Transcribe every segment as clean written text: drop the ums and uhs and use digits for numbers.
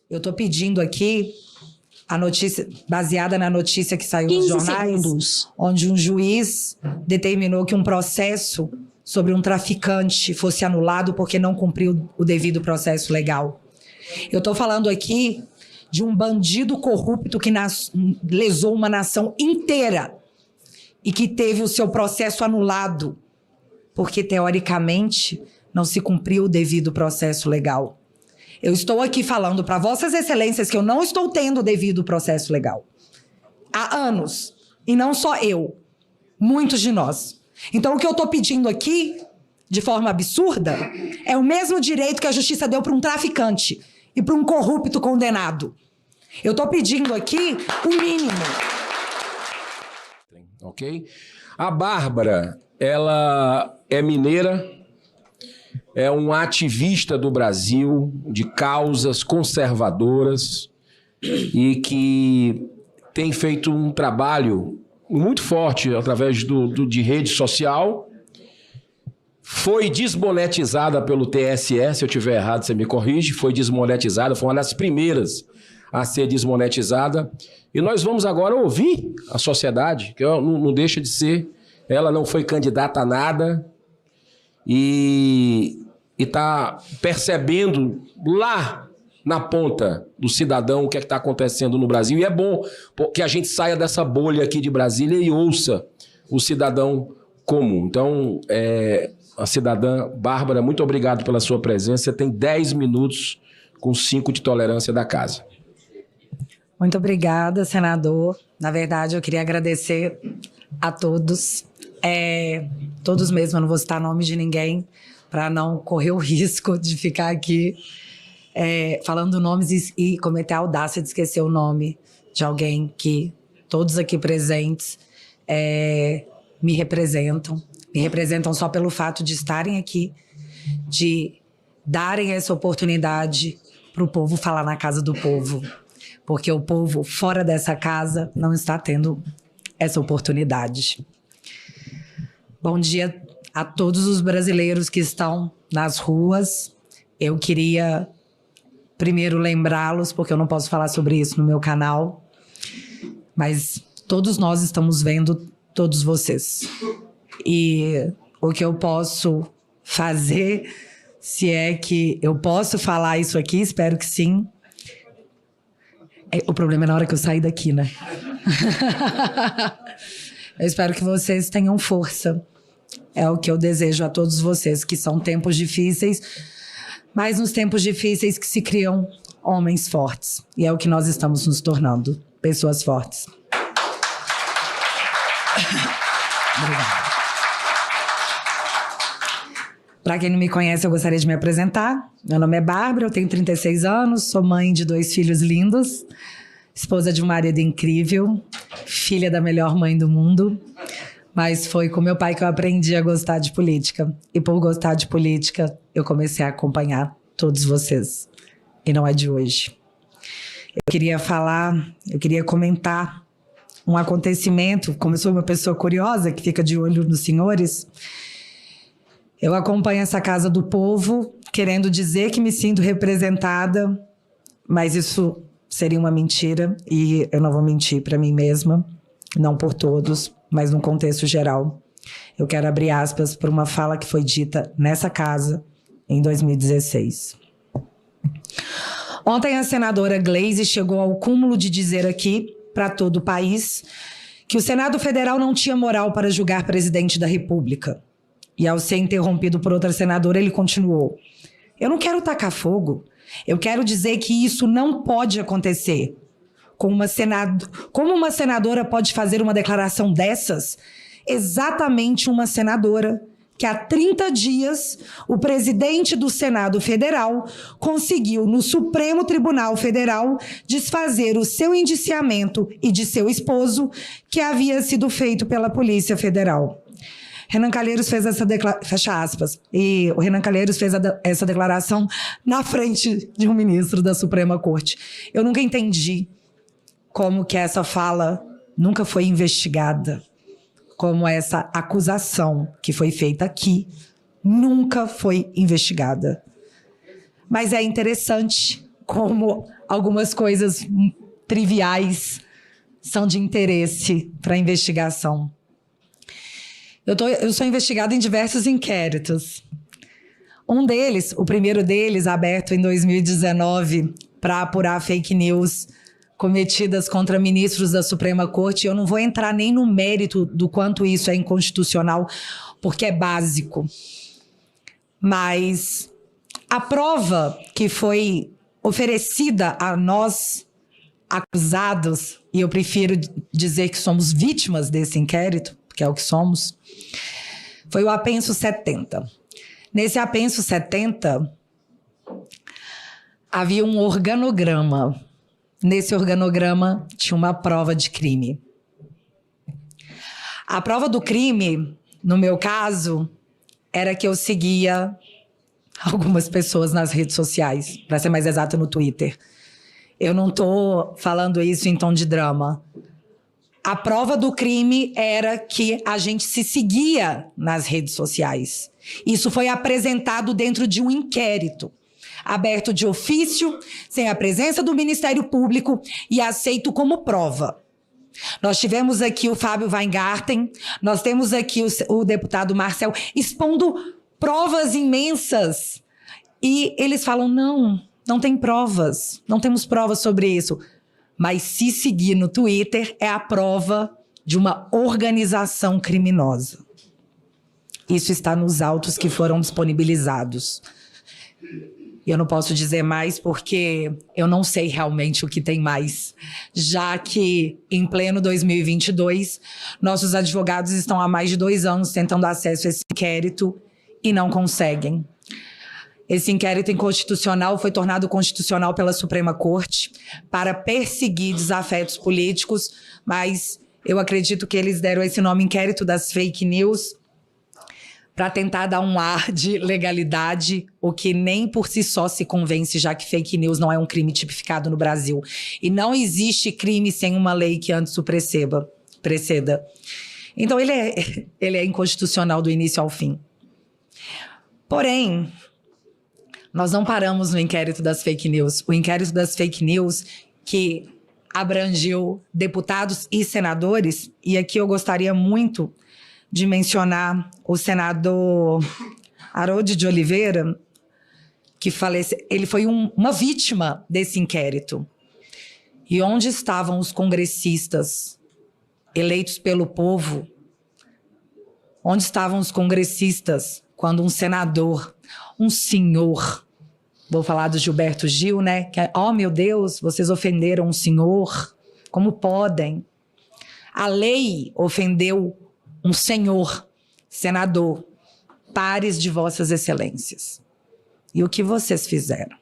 Eu estou pedindo aqui a notícia, baseada na notícia que saiu nos jornais, onde um juiz determinou que um processo sobre um traficante fosse anulado porque não cumpriu o devido processo legal. Eu estou falando aqui de um bandido corrupto que lesou uma nação inteira e que teve o seu processo anulado porque, teoricamente, não se cumpriu o devido processo legal. Eu estou aqui falando para Vossas Excelências que eu não estou tendo o devido processo legal. Há anos. E não só eu. Muitos de nós. Então, o que eu estou pedindo aqui, de forma absurda, é o mesmo direito que a justiça deu para um traficante e para um corrupto condenado. Eu estou pedindo aqui o mínimo. Ok? A Bárbara, ela é mineira, é um ativista do Brasil, de causas conservadoras e que tem feito um trabalho muito forte através de rede social. Foi desmonetizada pelo TSE, se eu estiver errado, você me corrige, foi desmonetizada, foi uma das primeiras a ser desmonetizada. E nós vamos agora ouvir a sociedade, que não deixa de ser, ela não foi candidata a nada e está percebendo lá na ponta do cidadão o que é que está acontecendo no Brasil. E é bom que a gente saia dessa bolha aqui de Brasília e ouça o cidadão comum. Então, a cidadã Bárbara, muito obrigado pela sua presença. Você tem 10 minutos com 5 de tolerância da casa. Muito obrigada, senador. Na verdade, eu queria agradecer a todos. Todos mesmo, eu não vou citar nome de ninguém, para não correr o risco de ficar aqui falando nomes e cometer a audácia de esquecer o nome de alguém que todos aqui presentes me representam. Me representam só pelo fato de estarem aqui, de darem essa oportunidade para o povo falar na casa do povo. Porque o povo fora dessa casa não está tendo essa oportunidade. Bom dia a todos os brasileiros que estão nas ruas. Eu queria primeiro lembrá-los, porque eu não posso falar sobre isso no meu canal, mas todos nós estamos vendo todos vocês. E o que eu posso fazer, se é que eu posso falar isso aqui, espero que sim. O problema é na hora que eu sair daqui, né? Eu espero que vocês tenham força. É o que eu desejo a todos vocês, que são tempos difíceis, mas nos tempos difíceis que se criam homens fortes. E é o que nós estamos nos tornando, pessoas fortes. Obrigada. Para quem não me conhece, eu gostaria de me apresentar. Meu nome é Bárbara, eu tenho 36 anos, sou mãe de 2 filhos lindos, esposa de um marido incrível, filha da melhor mãe do mundo. Mas foi com meu pai que eu aprendi a gostar de política. E por gostar de política, eu comecei a acompanhar todos vocês. E não é de hoje. Eu queria comentar um acontecimento. Como eu sou uma pessoa curiosa, que fica de olho nos senhores, eu acompanho essa Casa do Povo, querendo dizer que me sinto representada, mas isso seria uma mentira, e eu não vou mentir para mim mesma, não por todos, mas num contexto geral. Eu quero abrir aspas para uma fala que foi dita nessa casa em 2016. Ontem a senadora Gleisi chegou ao cúmulo de dizer aqui, para todo o país, que o Senado Federal não tinha moral para julgar presidente da República. E ao ser interrompido por outra senadora, ele continuou: eu não quero tacar fogo, eu quero dizer que isso não pode acontecer. Como uma senadora pode fazer uma declaração dessas? Exatamente uma senadora que há 30 dias o presidente do Senado Federal conseguiu no Supremo Tribunal Federal desfazer o seu indiciamento e de seu esposo, que havia sido feito pela Polícia Federal. Renan Calheiros fez essa declaração, fecha aspas, e o Renan Calheiros fez essa declaração na frente de um ministro da Suprema Corte. Eu nunca entendi como que essa fala nunca foi investigada, como essa acusação que foi feita aqui nunca foi investigada. Mas é interessante como algumas coisas triviais são de interesse para a investigação. Eu sou investigada em diversos inquéritos. Um deles, o primeiro deles, aberto em 2019, para apurar fake news cometidas contra ministros da Suprema Corte. Eu não vou entrar nem no mérito do quanto isso é inconstitucional, porque é básico. Mas a prova que foi oferecida a nós, acusados, e eu prefiro dizer que somos vítimas desse inquérito, que é o que somos, foi o apenso 70. Nesse apenso 70, havia um organograma. Nesse organograma tinha uma prova de crime. A prova do crime, no meu caso, era que eu seguia algumas pessoas nas redes sociais, para ser mais exata, no Twitter. Eu não estou falando isso em tom de drama. A prova do crime era que a gente se seguia nas redes sociais. Isso foi apresentado dentro de um inquérito, aberto de ofício, sem a presença do Ministério Público e aceito como prova. Nós tivemos aqui o Fábio Weingarten, nós temos aqui o deputado Marcel expondo provas imensas. E eles falam, não tem provas, não temos provas sobre isso. Mas se seguir no Twitter é a prova de uma organização criminosa. Isso está nos autos que foram disponibilizados. Eu não posso dizer mais porque eu não sei realmente o que tem mais, já que em pleno 2022, nossos advogados estão há mais de 2 anos tentando acesso a esse inquérito e não conseguem. Esse inquérito inconstitucional foi tornado constitucional pela Suprema Corte para perseguir desafetos políticos, mas eu acredito que eles deram esse nome inquérito das fake news para tentar dar um ar de legalidade, o que nem por si só se convence, já que fake news não é um crime tipificado no Brasil. E não existe crime sem uma lei que antes o preceda. Então ele é inconstitucional do início ao fim. Porém, nós não paramos no inquérito das fake news. O inquérito das fake news que abrangeu deputados e senadores, e aqui eu gostaria muito de mencionar o senador Harold de Oliveira, que faleceu. Ele foi uma vítima desse inquérito. E onde estavam os congressistas eleitos pelo povo? Onde estavam os congressistas quando um senador, um senhor, vou falar do Gilberto Gil, né? Que, meu Deus, vocês ofenderam um senhor, como podem? A lei ofendeu um senhor, senador, pares de vossas excelências. E o que vocês fizeram?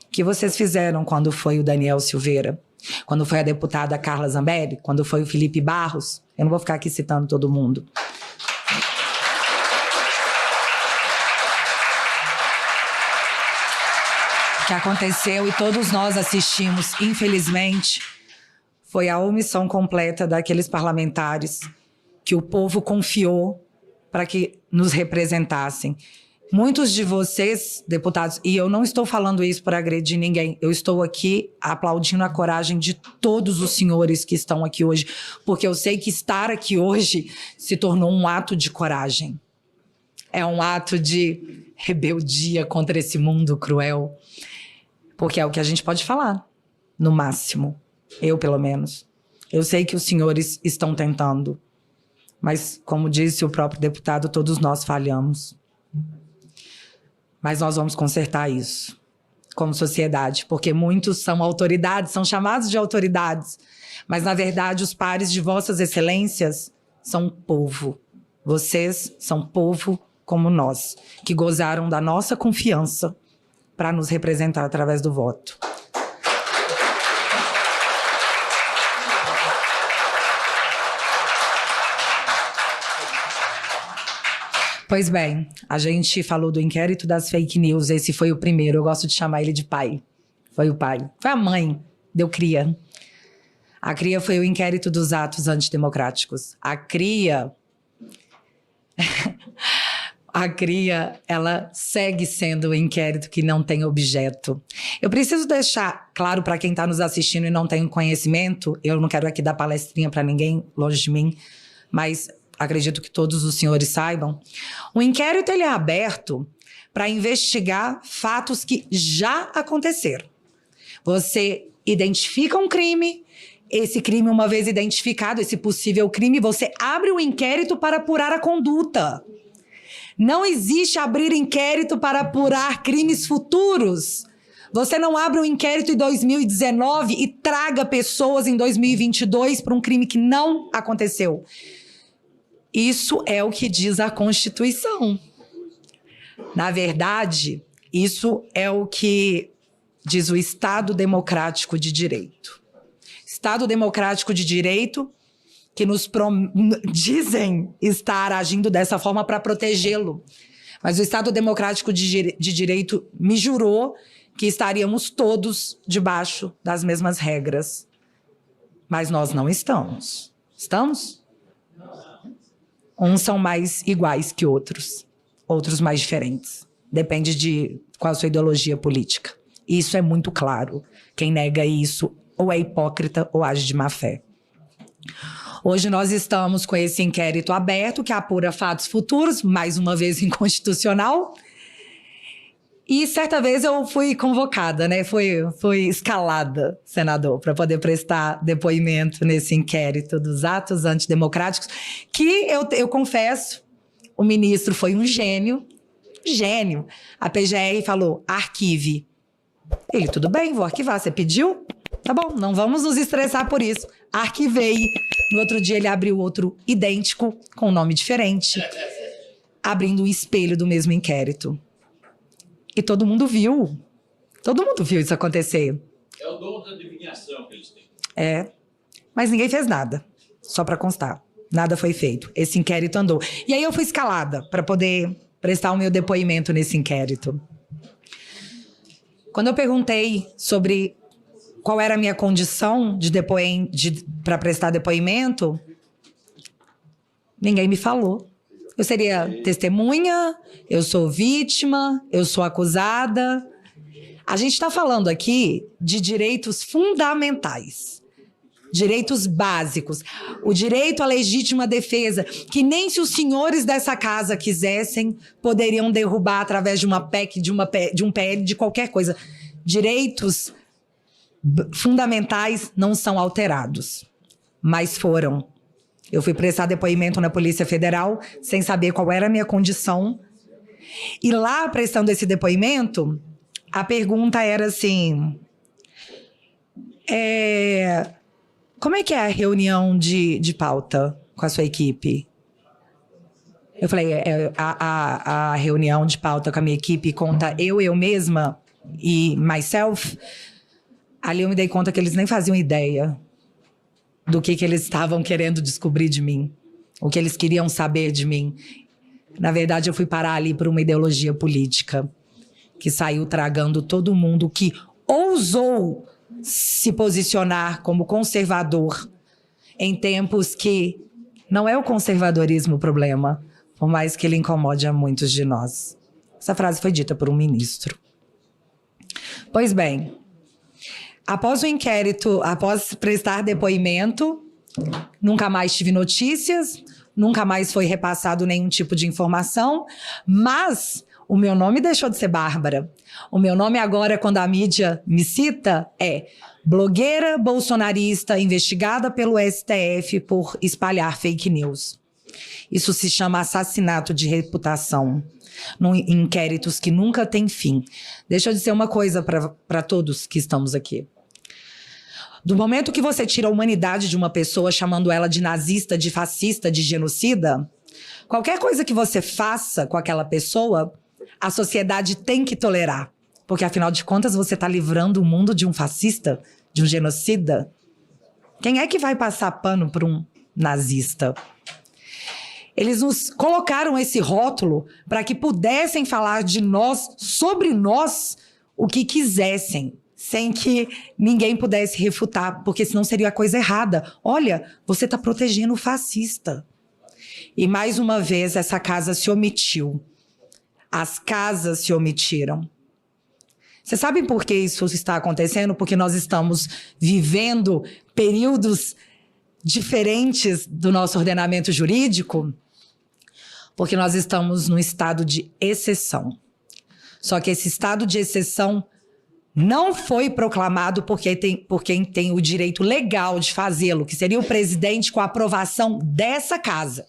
O que vocês fizeram quando foi o Daniel Silveira? Quando foi a deputada Carla Zambelli? Quando foi o Felipe Barros? Eu não vou ficar aqui citando todo mundo. O que aconteceu, e todos nós assistimos, infelizmente, foi a omissão completa daqueles parlamentares que o povo confiou para que nos representassem. Muitos de vocês, deputados, e eu não estou falando isso para agredir ninguém, eu estou aqui aplaudindo a coragem de todos os senhores que estão aqui hoje, porque eu sei que estar aqui hoje se tornou um ato de coragem. É um ato de rebeldia contra esse mundo cruel, porque é o que a gente pode falar, no máximo. Eu, pelo menos. Eu sei que os senhores estão tentando, mas, como disse o próprio deputado, todos nós falhamos. Mas nós vamos consertar isso, como sociedade, porque muitos são autoridades, são chamados de autoridades, mas, na verdade, os pares de vossas excelências são povo. Vocês são povo como nós, que gozaram da nossa confiança para nos representar através do voto. Pois bem, a gente falou do inquérito das fake news, esse foi o primeiro, eu gosto de chamar ele de pai. Foi o pai. Foi a mãe, deu cria. A cria foi o inquérito dos atos antidemocráticos. A cria... a CRIA, ela segue sendo um inquérito que não tem objeto. Eu preciso deixar claro para quem está nos assistindo e não tem conhecimento, eu não quero aqui dar palestrinha para ninguém, longe de mim, mas acredito que todos os senhores saibam. O inquérito ele é aberto para investigar fatos que já aconteceram. Você identifica um crime, esse crime, uma vez identificado, esse possível crime, você abre o inquérito para apurar a conduta. Não existe abrir inquérito para apurar crimes futuros. Você não abre um inquérito em 2019 e traga pessoas em 2022 para um crime que não aconteceu. Isso é o que diz a Constituição. Na verdade, isso é o que diz o Estado Democrático de Direito. Estado Democrático de Direito que nos dizem estar agindo dessa forma para protegê-lo. Mas o Estado Democrático de Direito me jurou que estaríamos todos debaixo das mesmas regras. Mas nós não estamos. Estamos? Uns são mais iguais que outros, outros mais diferentes. Depende de qual a sua ideologia política. Isso é muito claro. Quem nega isso ou é hipócrita ou age de má fé. Hoje nós estamos com esse inquérito aberto que apura fatos futuros, mais uma vez inconstitucional. E certa vez eu fui convocada, né? Fui escalada, senador, para poder prestar depoimento nesse inquérito dos atos antidemocráticos, que eu confesso, o ministro foi um gênio. A PGR falou, arquive. Ele, tudo bem, vou arquivar. Você pediu? Tá bom, não vamos nos estressar por isso. Arquivei. No outro dia ele abriu outro idêntico, com um nome diferente, abrindo um espelho do mesmo inquérito. E todo mundo viu. Todo mundo viu isso acontecer. É o dom da adivinhação que eles têm. É, mas ninguém fez nada, só para constar. Nada foi feito. Esse inquérito andou. E aí eu fui escalada para poder prestar o meu depoimento nesse inquérito. Quando eu perguntei sobre qual era a minha condição para prestar depoimento, ninguém me falou. Eu seria testemunha, eu sou vítima, eu sou acusada. A gente está falando aqui de direitos fundamentais, direitos básicos. O direito à legítima defesa, que nem se os senhores dessa casa quisessem, poderiam derrubar através de uma PEC, de um PL, de qualquer coisa. Direitos fundamentais não são alterados, mas foram. Eu fui prestar depoimento na Polícia Federal sem saber qual era a minha condição. E lá, prestando esse depoimento, a pergunta era assim... como é que é a reunião de pauta com a sua equipe? Eu falei, a reunião de pauta com a minha equipe conta eu mesma e myself. Ali eu me dei conta que eles nem faziam ideia do que eles estavam querendo descobrir de mim, o que eles queriam saber de mim. Na verdade, eu fui parar ali por uma ideologia política que saiu tragando todo mundo que ousou se posicionar como conservador em tempos que não é o conservadorismo o problema, por mais que ele incomode a muitos de nós. Essa frase foi dita por um ministro. Pois bem, após o inquérito, após prestar depoimento, nunca mais tive notícias, nunca mais foi repassado nenhum tipo de informação, mas o meu nome deixou de ser Bárbara. O meu nome agora, quando a mídia me cita, é blogueira bolsonarista investigada pelo STF por espalhar fake news. Isso se chama assassinato de reputação, em inquéritos que nunca têm fim. Deixa eu dizer uma coisa para todos que estamos aqui. Do momento que você tira a humanidade de uma pessoa, chamando ela de nazista, de fascista, de genocida, qualquer coisa que você faça com aquela pessoa, a sociedade tem que tolerar. Porque, afinal de contas, você está livrando o mundo de um fascista, de um genocida. Quem é que vai passar pano para um nazista? Eles nos colocaram esse rótulo para que pudessem falar de nós, sobre nós, o que quisessem, sem que ninguém pudesse refutar, porque senão seria a coisa errada. Olha, você está protegendo o fascista. E mais uma vez essa casa se omitiu As casas se omitiram. Vocês sabem por que isso está acontecendo? Porque nós estamos vivendo períodos diferentes do nosso ordenamento jurídico, porque nós estamos num estado de exceção. Só que esse estado de exceção não foi proclamado por quem tem o direito legal de fazê-lo, que seria o presidente, com a aprovação dessa casa,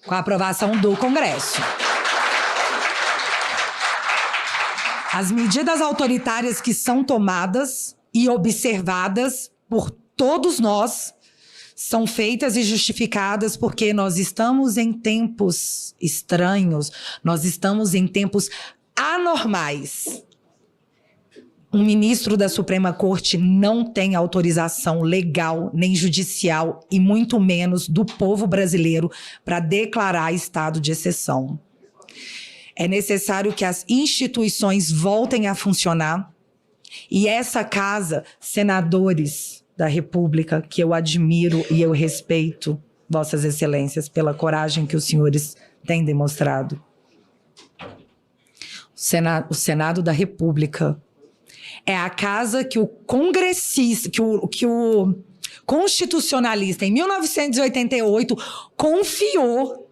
com a aprovação do Congresso. As medidas autoritárias que são tomadas e observadas por todos nós são feitas e justificadas porque nós estamos em tempos estranhos, nós estamos em tempos anormais. Um ministro da Suprema Corte não tem autorização legal nem judicial e muito menos do povo brasileiro para declarar estado de exceção. É necessário que as instituições voltem a funcionar e essa casa, senadores da República, que eu admiro e eu respeito, Vossas Excelências, pela coragem que os senhores têm demonstrado. O Senado da República é a casa que o congressista, que o constitucionalista, em 1988, confiou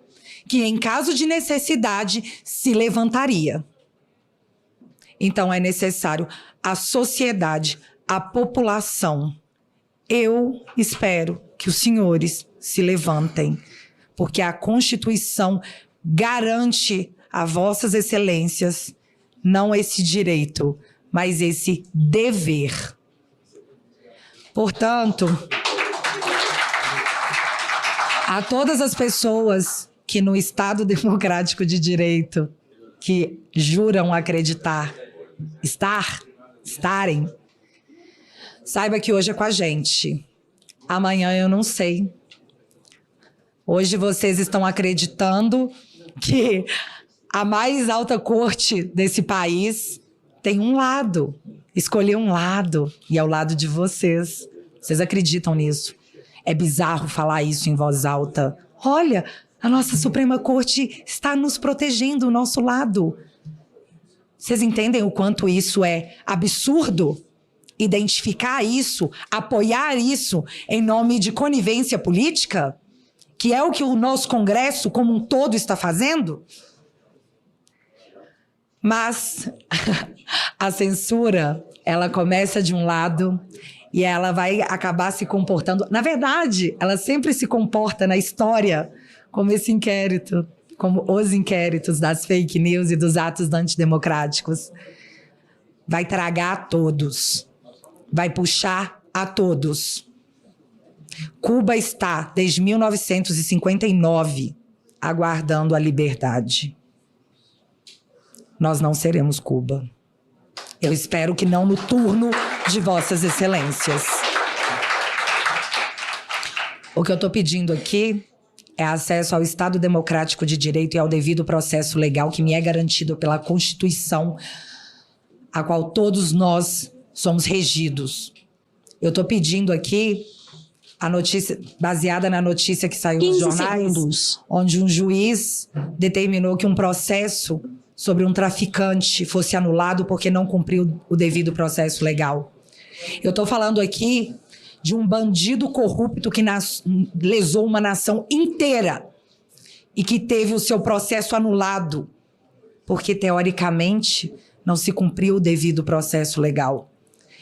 que, em caso de necessidade, se levantaria. Então, é necessário a sociedade, a população. Eu espero que os senhores se levantem, porque a Constituição garante a Vossas Excelências não esse direito, mas esse dever. Portanto, a todas as pessoas que no Estado Democrático de Direito, que juram acreditar, estarem, saiba que hoje é com a gente. Amanhã eu não sei. Hoje vocês estão acreditando que a mais alta corte desse país tem um lado, escolheu um lado, e é o lado de vocês. Vocês acreditam nisso? É bizarro falar isso em voz alta. Olha, a nossa Suprema Corte está nos protegendo, o nosso lado. Vocês entendem o quanto isso é absurdo? Identificar isso, apoiar isso em nome de conivência política? Que é o que o nosso Congresso como um todo está fazendo? Mas a censura, ela começa de um lado e ela vai acabar se comportando... Na verdade, ela sempre se comporta na história como esse inquérito, como os inquéritos das fake news e dos atos antidemocráticos. Vai tragar a todos, vai puxar a todos. Cuba está, desde 1959, aguardando a liberdade. Nós não seremos Cuba. Eu espero que não no turno de Vossas Excelências. O que eu estou pedindo aqui é acesso ao Estado Democrático de Direito e ao devido processo legal que me é garantido pela Constituição, a qual todos nós somos regidos. Eu estou pedindo aqui a notícia, baseada na notícia que saiu nos jornais, onde um juiz determinou que um processo sobre um traficante fosse anulado porque não cumpriu o devido processo legal. Eu estou falando aqui de um bandido corrupto que lesou uma nação inteira e que teve o seu processo anulado porque, teoricamente, não se cumpriu o devido processo legal.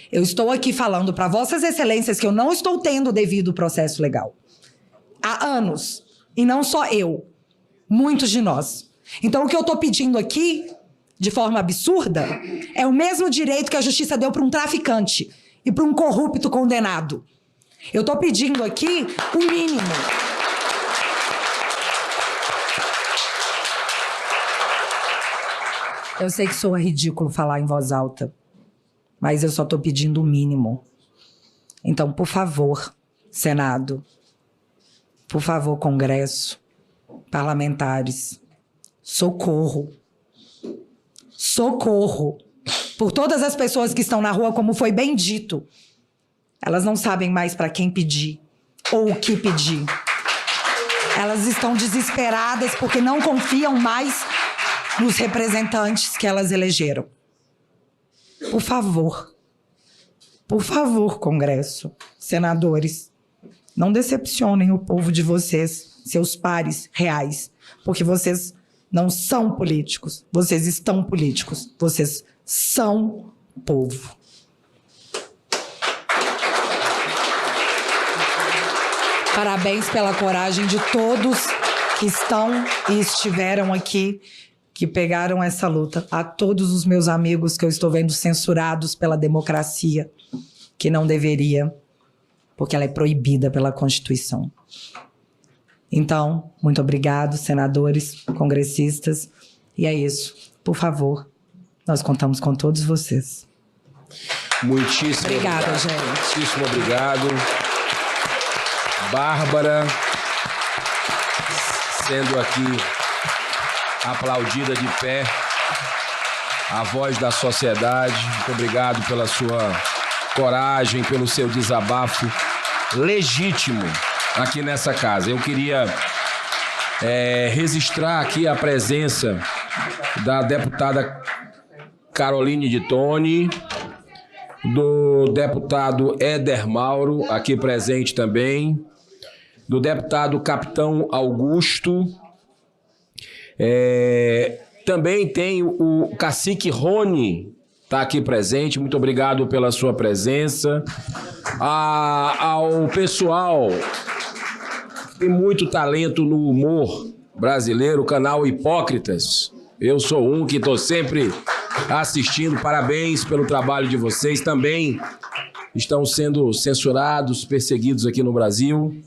Eu estou aqui falando para Vossas Excelências que eu não estou tendo o devido processo legal. Há anos. E não só eu. Muitos de nós. Então, o que eu estou pedindo aqui, de forma absurda, é o mesmo direito que a justiça deu para um traficante e para um corrupto condenado. Eu estou pedindo aqui o mínimo. Eu sei que soa ridículo falar em voz alta, mas eu só estou pedindo o mínimo. Então, por favor, Senado, por favor, Congresso, parlamentares, socorro. Socorro. Por todas as pessoas que estão na rua, como foi bem dito. Elas não sabem mais para quem pedir ou o que pedir. Elas estão desesperadas porque não confiam mais nos representantes que elas elegeram. Por favor, Congresso, senadores, não decepcionem o povo de vocês, seus pares reais, porque vocês não são políticos, vocês estão políticos, vocês são povo. Parabéns pela coragem de todos que estão e estiveram aqui, que pegaram essa luta. A todos os meus amigos que eu estou vendo censurados pela democracia, que não deveria, porque ela é proibida pela Constituição. Então, muito obrigado, senadores, congressistas. E é isso. Por favor, nós contamos com todos vocês. Muitíssimo Obrigada, obrigado. gente. Muitíssimo obrigado. Bárbara, sendo aqui aplaudida de pé, a voz da sociedade. Muito obrigado pela sua coragem, pelo seu desabafo legítimo aqui nessa casa. Eu queria registrar aqui a presença da deputada Caroline de Toni, do deputado Éder Mauro, aqui presente também, do deputado Capitão Augusto. Também tem o cacique Rony, está aqui presente. Muito obrigado pela sua presença. Ao pessoal que tem muito talento no humor brasileiro, o canal Hipócritas. Eu sou um que estou sempre assistindo. Parabéns pelo trabalho de vocês. Também estão sendo censurados, perseguidos aqui no Brasil.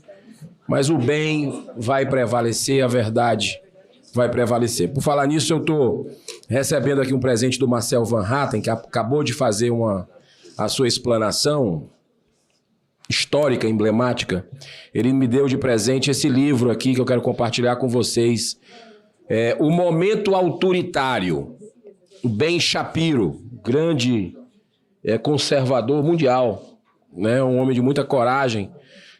Mas o bem vai prevalecer, a verdade vai prevalecer. Por falar nisso, eu estou recebendo aqui um presente do Marcel Van Hatten, que acabou de fazer a sua explanação histórica, emblemática. Ele me deu de presente esse livro aqui que eu quero compartilhar com vocês. O Momento Autoritário, o Ben Shapiro, grande conservador mundial, né? Um homem de muita coragem,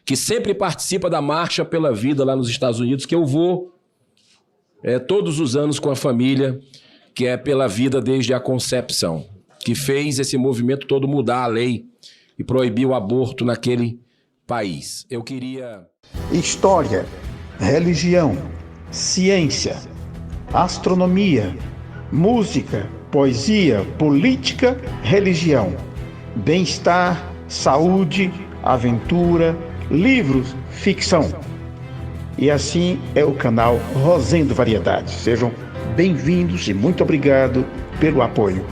que sempre participa da Marcha pela Vida lá nos Estados Unidos, que eu vou todos os anos com a família, que é pela vida desde a concepção, que fez esse movimento todo mudar a lei e proibir o aborto naquele país. Eu queria... História, religião, ciência, astronomia, música, poesia, política, religião, bem-estar, saúde, aventura, livros, ficção. E assim é o canal Rosendo Variedades. Sejam bem-vindos e muito obrigado pelo apoio.